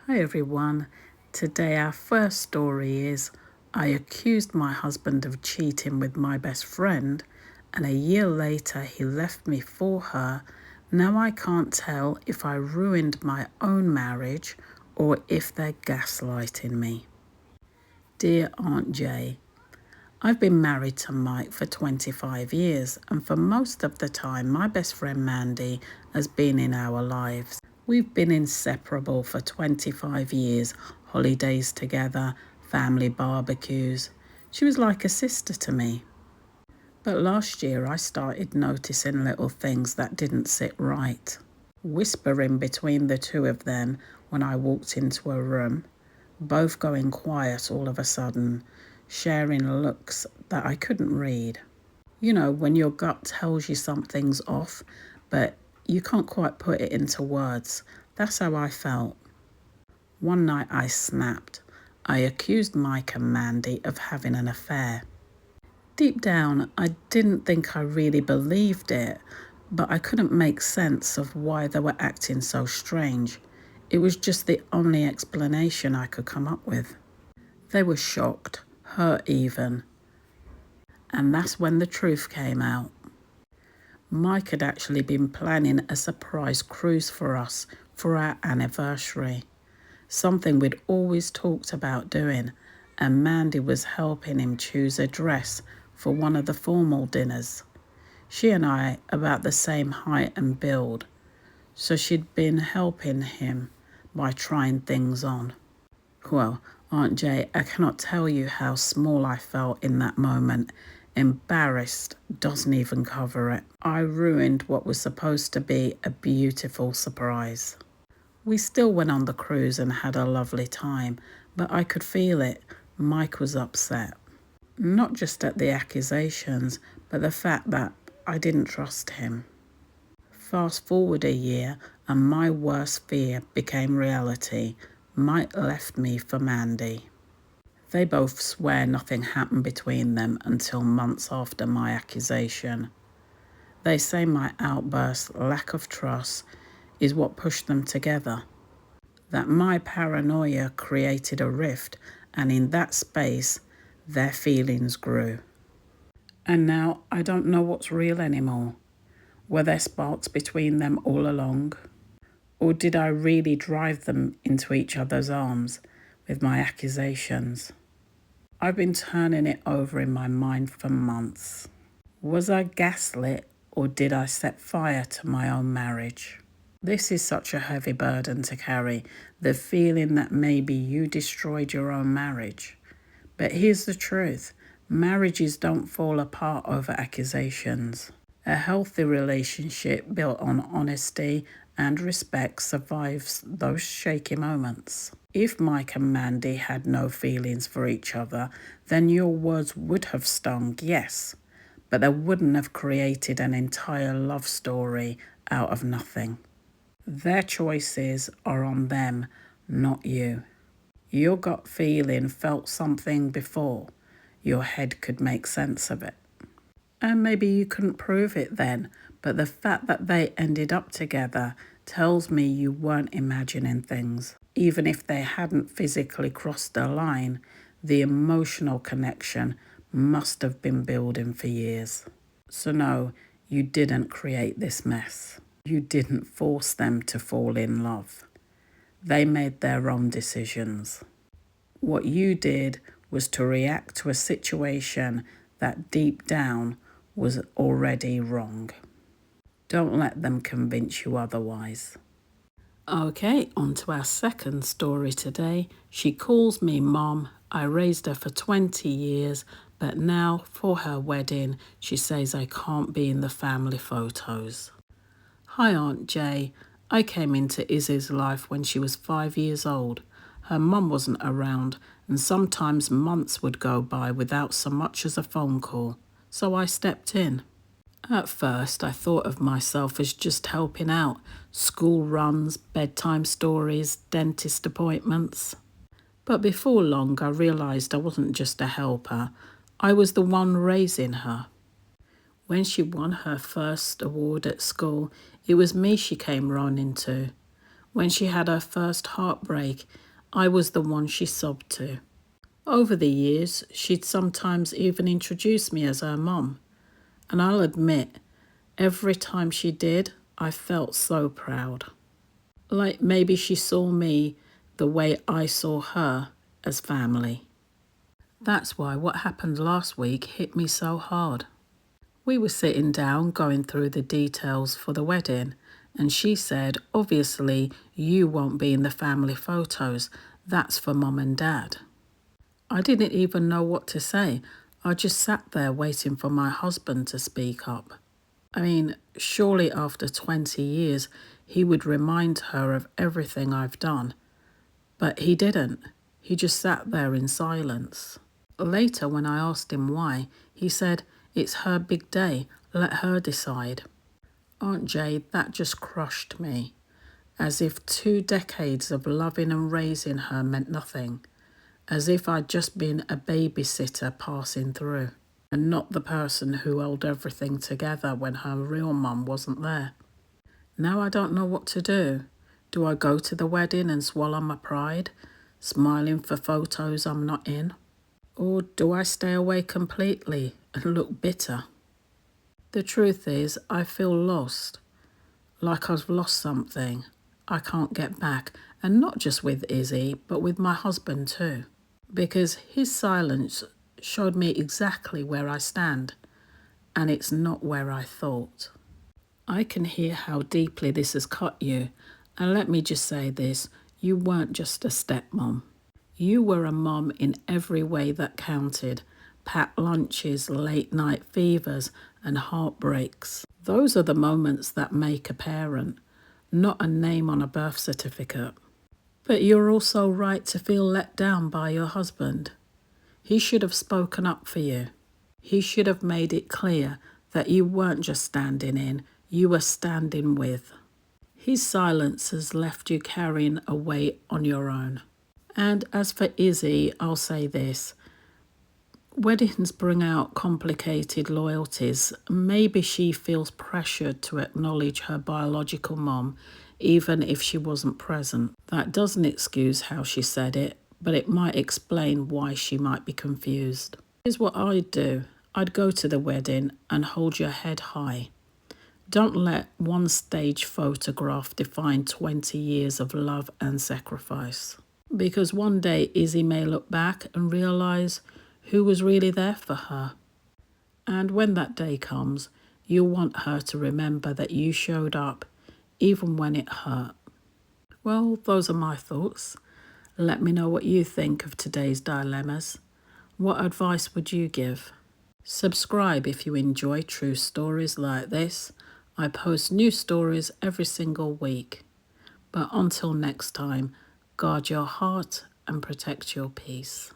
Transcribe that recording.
Hi everyone. Today our first story is I accused my husband of cheating with my best friend and a year later he left me for her. Now I can't tell if I ruined my own marriage or if they're gaslighting me. Dear Aunt Jay, I've been married to Mike for 25 years and for most of the time my best friend Mandy has been in our lives. We've been inseparable for 25 years, holidays together, family barbecues. She was like a sister to me. But last year I started noticing little things that didn't sit right. Whispering between the two of them when I walked into a room, both going quiet all of a sudden, sharing looks that I couldn't read. You know, when your gut tells you something's off, but you can't quite put it into words. That's how I felt. One night I snapped. I accused Mike and Mandy of having an affair. Deep down, I didn't think I really believed it, but I couldn't make sense of why they were acting so strange. It was just the only explanation I could come up with. They were shocked, hurt even. And that's when the truth came out. Mike had actually been planning a surprise cruise for us for our anniversary, something we'd always talked about doing, and Mandy was helping him choose a dress for one of the formal dinners. She and I about the same height and build, so she'd been helping him by trying things on. Well, Aunt Jay, I cannot tell you how small I felt in that moment. Embarrassed doesn't even cover it. I ruined what was supposed to be a beautiful surprise. We still went on the cruise and had a lovely time, but I could feel it. Mike was upset. Not just at the accusations, but the fact that I didn't trust him. Fast forward a year and my worst fear became reality. Mike left me for Mandy. They both swear nothing happened between them until months after my accusation. They say my outburst, lack of trust, is what pushed them together. That my paranoia created a rift, and in that space, their feelings grew. And now I don't know what's real anymore. Were there sparks between them all along? Or did I really drive them into each other's arms with my accusations? I've been turning it over in my mind for months. Was I gaslit or did I set fire to my own marriage? This is such a heavy burden to carry, the feeling that maybe you destroyed your own marriage. But here's the truth, marriages don't fall apart over accusations. A healthy relationship built on honesty and respect survives those shaky moments. If Mike and Mandy had no feelings for each other, then your words would have stung, yes, but they wouldn't have created an entire love story out of nothing. Their choices are on them, not you. Your gut feeling felt something before. Your head could make sense of it. And maybe you couldn't prove it then, but the fact that they ended up together tells me you weren't imagining things. Even if they hadn't physically crossed the line, the emotional connection must have been building for years. So no, you didn't create this mess. You didn't force them to fall in love. They made their own decisions. What you did was to react to a situation that deep down was already wrong. Don't let them convince you otherwise. Okay, on to our second story today. She calls me Mom. I raised her for 20 years, but now for her wedding, she says I can't be in the family photos. Hi Aunt Jay. I came into Izzy's life when she was 5 years old. Her mum wasn't around, and sometimes months would go by without so much as a phone call. So I stepped in. At first, I thought of myself as just helping out. School runs, bedtime stories, dentist appointments. But before long, I realised I wasn't just a helper. I was the one raising her. When she won her first award at school, it was me she came running to. When she had her first heartbreak, I was the one she sobbed to. Over the years, she'd sometimes even introduce me as her mom. And I'll admit, every time she did, I felt so proud. Like maybe she saw me the way I saw her, as family. That's why what happened last week hit me so hard. We were sitting down going through the details for the wedding, and she said, obviously, you won't be in the family photos. That's for mum and dad. I didn't even know what to say. I just sat there waiting for my husband to speak up. I mean, surely after 20 years, he would remind her of everything I've done. But he didn't. He just sat there in silence. Later, when I asked him why, he said, it's her big day. Let her decide. Aunt Jade, that just crushed me. As if 2 decades of loving and raising her meant nothing. As if I'd just been a babysitter passing through, and not the person who held everything together when her real mum wasn't there. Now I don't know what to do. Do I go to the wedding and swallow my pride, smiling for photos I'm not in? Or do I stay away completely and look bitter? The truth is, I feel lost, like I've lost something I can't get back, and not just with Izzy, but with my husband too. Because his silence showed me exactly where I stand, and it's not where I thought. I can hear how deeply this has cut you, and let me just say this, you weren't just a stepmom. You were a mom in every way that counted. Packed lunches, late night fevers, and heartbreaks. Those are the moments that make a parent, not a name on a birth certificate. But you're also right to feel let down by your husband. He should have spoken up for you. He should have made it clear that you weren't just standing in, you were standing with. His silence has left you carrying a weight on your own. And as for Izzy, I'll say this. Weddings bring out complicated loyalties. Maybe she feels pressured to acknowledge her biological mom, even if she wasn't present. That doesn't excuse how she said it, but it might explain why she might be confused. Here's what I'd do. I'd go to the wedding and hold your head high. Don't let one stage photograph define 20 years of love and sacrifice. Because one day Izzy may look back and realise who was really there for her. And when that day comes, you'll want her to remember that you showed up, even when it hurt. Well, those are my thoughts. Let me know what you think of today's dilemmas. What advice would you give? Subscribe if you enjoy true stories like this. I post new stories every single week. But until next time, guard your heart and protect your peace.